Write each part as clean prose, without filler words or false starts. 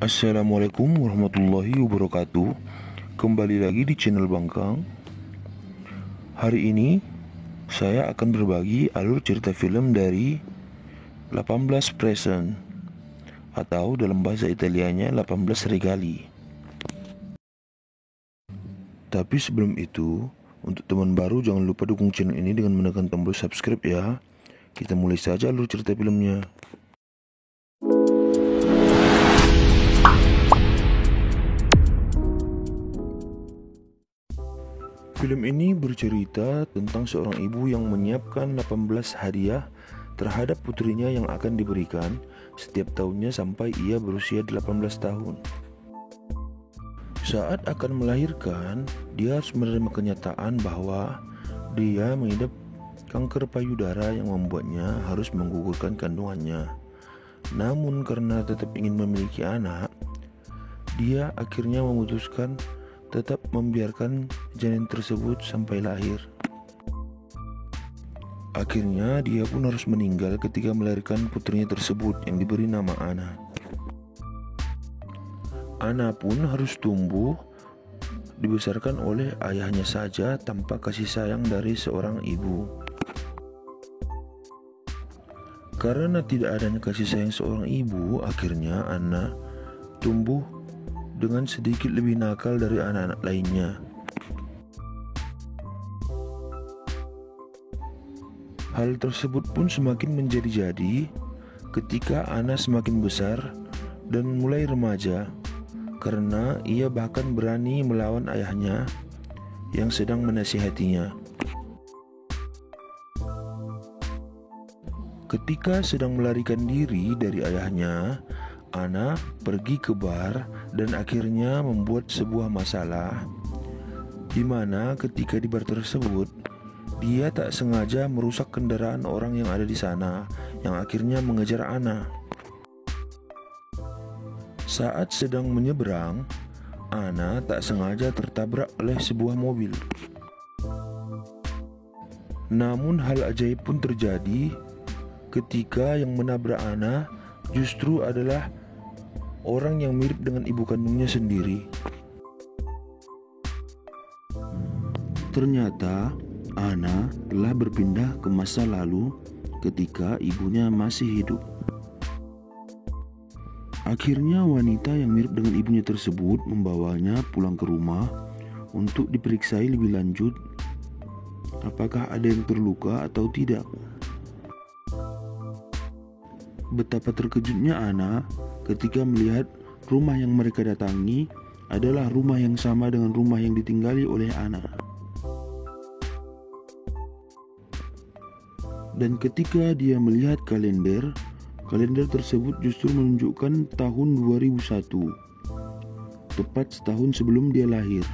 Assalamualaikum warahmatullahi wabarakatuh. Kembali lagi di channel Bangkang. Hari ini saya akan berbagi alur cerita film dari 18 Present, atau dalam bahasa Italianya 18 Regali. Tapi sebelum itu, untuk teman baru jangan lupa dukung channel ini dengan menekan tombol subscribe ya. Kita mulai saja alur cerita filmnya. Film ini bercerita tentang seorang ibu yang menyiapkan 18 hadiah terhadap putrinya yang akan diberikan setiap tahunnya sampai ia berusia 18 tahun. Saat akan melahirkan, dia harus menerima kenyataan bahwa dia mengidap kanker payudara yang membuatnya harus menggugurkan kandungannya. Namun karena tetap ingin memiliki anak, dia akhirnya memutuskan tetap membiarkan janin tersebut sampai lahir. Akhirnya dia pun harus meninggal ketika melahirkan putrinya tersebut yang diberi nama Ana. Ana pun harus tumbuh dibesarkan oleh ayahnya saja tanpa kasih sayang dari seorang ibu. Karena tidak adanya kasih sayang seorang ibu, akhirnya Ana tumbuh dengan sedikit lebih nakal dari anak-anak lainnya. Hal tersebut pun semakin menjadi-jadi ketika Ana semakin besar dan mulai remaja, karena ia bahkan berani melawan ayahnya yang sedang menasihatinya. Ketika sedang melarikan diri dari ayahnya, Ana pergi ke bar dan akhirnya membuat sebuah masalah, di mana ketika di bar tersebut dia tak sengaja merusak kendaraan orang yang ada di sana, yang akhirnya mengejar Ana. Saat sedang menyeberang, Ana tak sengaja tertabrak oleh sebuah mobil. Namun hal ajaib pun terjadi ketika yang menabrak Ana justru adalah orang yang mirip dengan ibu kandungnya sendiri. Ternyata Ana telah berpindah ke masa lalu ketika ibunya masih hidup. Akhirnya wanita yang mirip dengan ibunya tersebut membawanya pulang ke rumah untuk diperiksai lebih lanjut apakah ada yang terluka atau tidak. Betapa terkejutnya Ana ketika melihat rumah yang mereka datangi adalah rumah yang sama dengan rumah yang ditinggali oleh Ana. Dan ketika dia melihat kalender tersebut justru menunjukkan tahun 2001, tepat setahun sebelum dia lahir.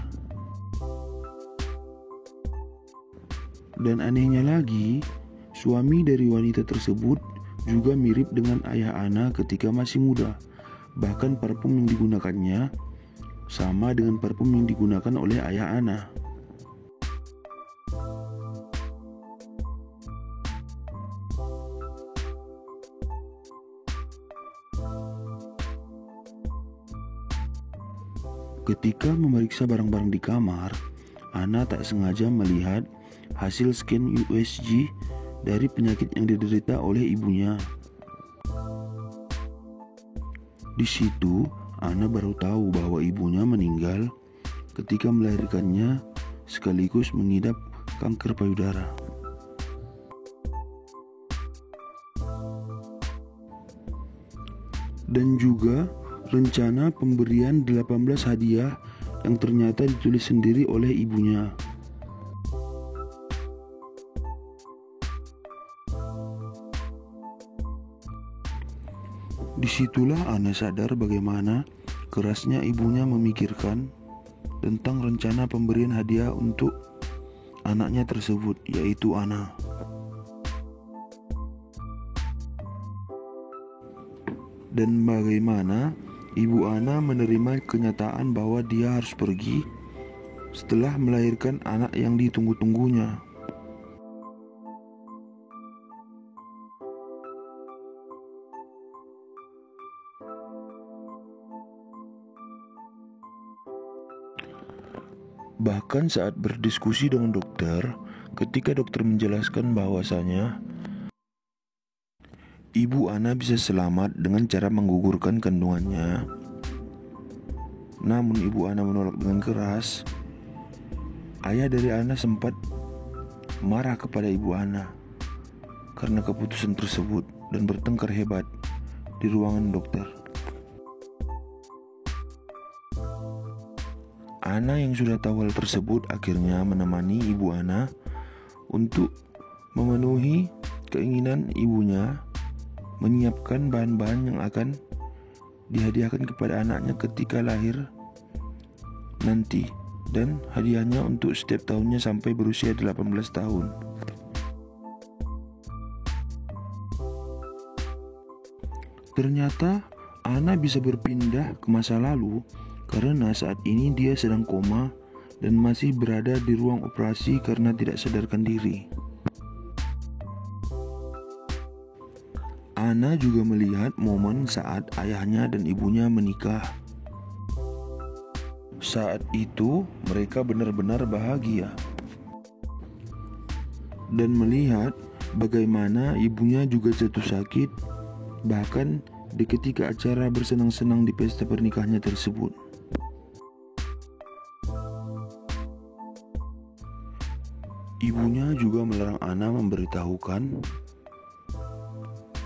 Dan anehnya lagi, suami dari wanita tersebut juga mirip dengan ayah Ana ketika masih muda. Bahkan parfum yang digunakannya sama dengan parfum yang digunakan oleh ayah Ana. Ketika memeriksa barang-barang di kamar, Ana tak sengaja melihat hasil scan USG dari penyakit yang diderita oleh ibunya. Di situ, Ana baru tahu bahwa ibunya meninggal ketika melahirkannya sekaligus mengidap kanker payudara. Dan juga rencana pemberian 18 hadiah yang ternyata ditulis sendiri oleh ibunya. Disitulah Ana sadar bagaimana kerasnya ibunya memikirkan tentang rencana pemberian hadiah untuk anaknya tersebut, yaitu Ana. Dan bagaimana ibu Ana menerima kenyataan bahwa dia harus pergi setelah melahirkan anak yang ditunggu-tunggunya. Bahkan saat berdiskusi dengan dokter, ketika dokter menjelaskan bahwasanya ibu Ana bisa selamat dengan cara menggugurkan kandungannya, namun ibu Ana menolak dengan keras. Ayah dari Ana sempat marah kepada ibu Ana karena keputusan tersebut dan bertengkar hebat di ruangan dokter. Ana yang sudah tahu hal tersebut akhirnya menemani ibu Ana untuk memenuhi keinginan ibunya menyiapkan bahan-bahan yang akan dihadiahkan kepada anaknya ketika lahir nanti, dan hadiahnya untuk setiap tahunnya sampai berusia 18 tahun. Ternyata Ana bisa berpindah ke masa lalu karena saat ini dia sedang koma dan masih berada di ruang operasi karena tidak sadarkan diri. Ana juga melihat momen saat ayahnya dan ibunya menikah. Saat itu mereka benar-benar bahagia. Dan melihat bagaimana ibunya juga jatuh sakit, bahkan di ketika acara bersenang-senang di pesta pernikahannya tersebut. Ibunya juga melarang Ana memberitahukan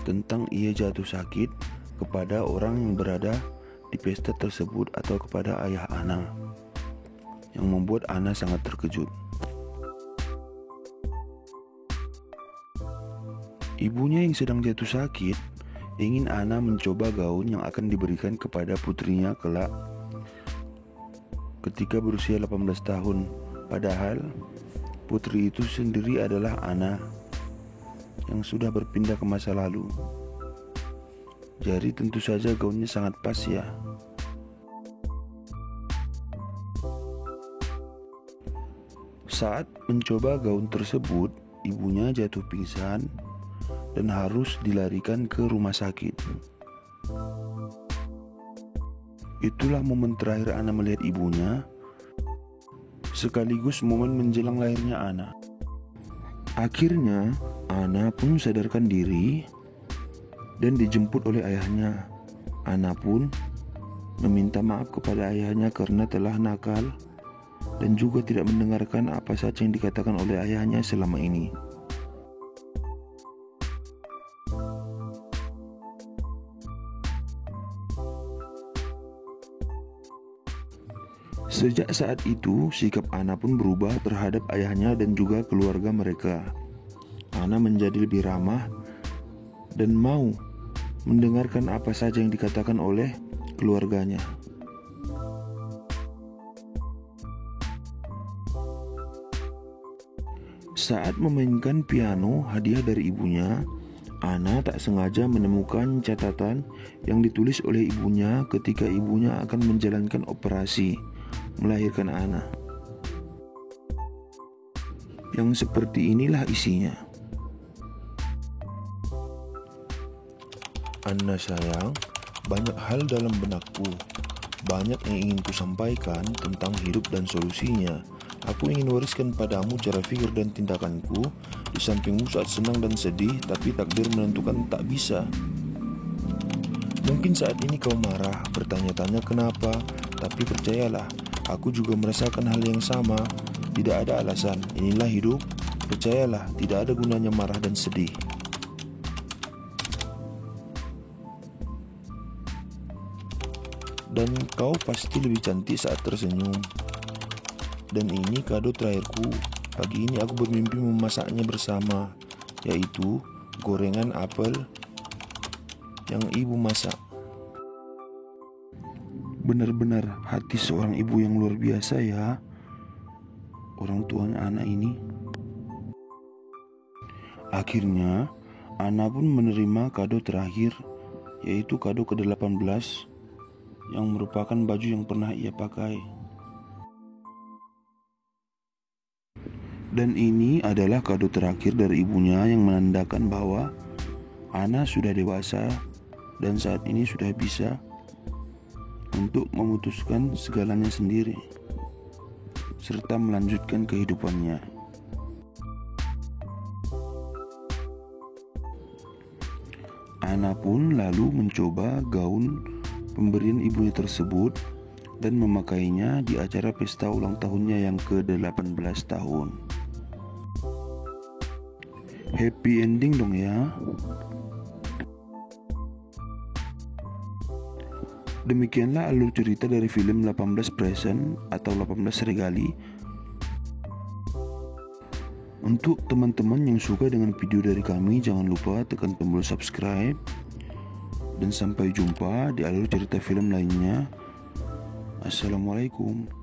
tentang ia jatuh sakit kepada orang yang berada di pesta tersebut atau kepada ayah Ana, yang membuat Ana sangat terkejut. Ibunya yang sedang jatuh sakit ingin Ana mencoba gaun yang akan diberikan kepada putrinya kelak ketika berusia 18 tahun, padahal putri itu sendiri adalah Ana yang sudah berpindah ke masa lalu. Jadi tentu saja gaunnya sangat pas ya. Saat mencoba gaun tersebut, ibunya jatuh pingsan dan harus dilarikan ke rumah sakit. Itulah momen terakhir Ana melihat ibunya, sekaligus momen menjelang lahirnya Ana. Akhirnya Ana pun sadarkan diri dan dijemput oleh ayahnya. Ana pun meminta maaf kepada ayahnya karena telah nakal dan juga tidak mendengarkan apa saja yang dikatakan oleh ayahnya selama ini. Sejak saat itu, sikap Ana pun berubah terhadap ayahnya dan juga keluarga mereka. Ana menjadi lebih ramah dan mau mendengarkan apa saja yang dikatakan oleh keluarganya. Saat memainkan piano hadiah dari ibunya, Ana tak sengaja menemukan catatan yang ditulis oleh ibunya ketika ibunya akan menjalankan operasi melahirkan Ana. Yang seperti inilah isinya. Ana sayang, banyak hal dalam benakku. Banyak yang ingin kusampaikan tentang hidup dan solusinya. Aku ingin wariskan padamu cara pikir dan tindakanku di sampingmu saat senang dan sedih, tapi takdir menentukan tak bisa. Mungkin saat ini kau marah, bertanya-tanya kenapa, tapi percayalah, aku juga merasakan hal yang sama. Tidak ada alasan, inilah hidup. Percayalah, tidak ada gunanya marah dan sedih. Dan kau pasti lebih cantik saat tersenyum. Dan ini kado terakhirku. Pagi ini aku bermimpi memasaknya bersama, yaitu gorengan apel yang ibu masak. Benar-benar hati seorang ibu yang luar biasa ya, orang tuanya anak ini. Akhirnya Ana pun menerima kado terakhir, yaitu kado ke-18 yang merupakan baju yang pernah ia pakai. Dan ini adalah kado terakhir dari ibunya yang menandakan bahwa Ana sudah dewasa dan saat ini sudah bisa untuk memutuskan segalanya sendiri. serta melanjutkan kehidupannya. Anna pun lalu mencoba gaun pemberian ibunya tersebut dan memakainya di acara pesta ulang tahunnya yang ke-18 tahun. Happy ending dong ya. Demikianlah alur cerita dari film 18 Present atau 18 Regali. Untuk teman-teman yang suka dengan video dari kami, jangan lupa tekan tombol subscribe. Dan sampai jumpa di alur cerita film lainnya. Assalamualaikum.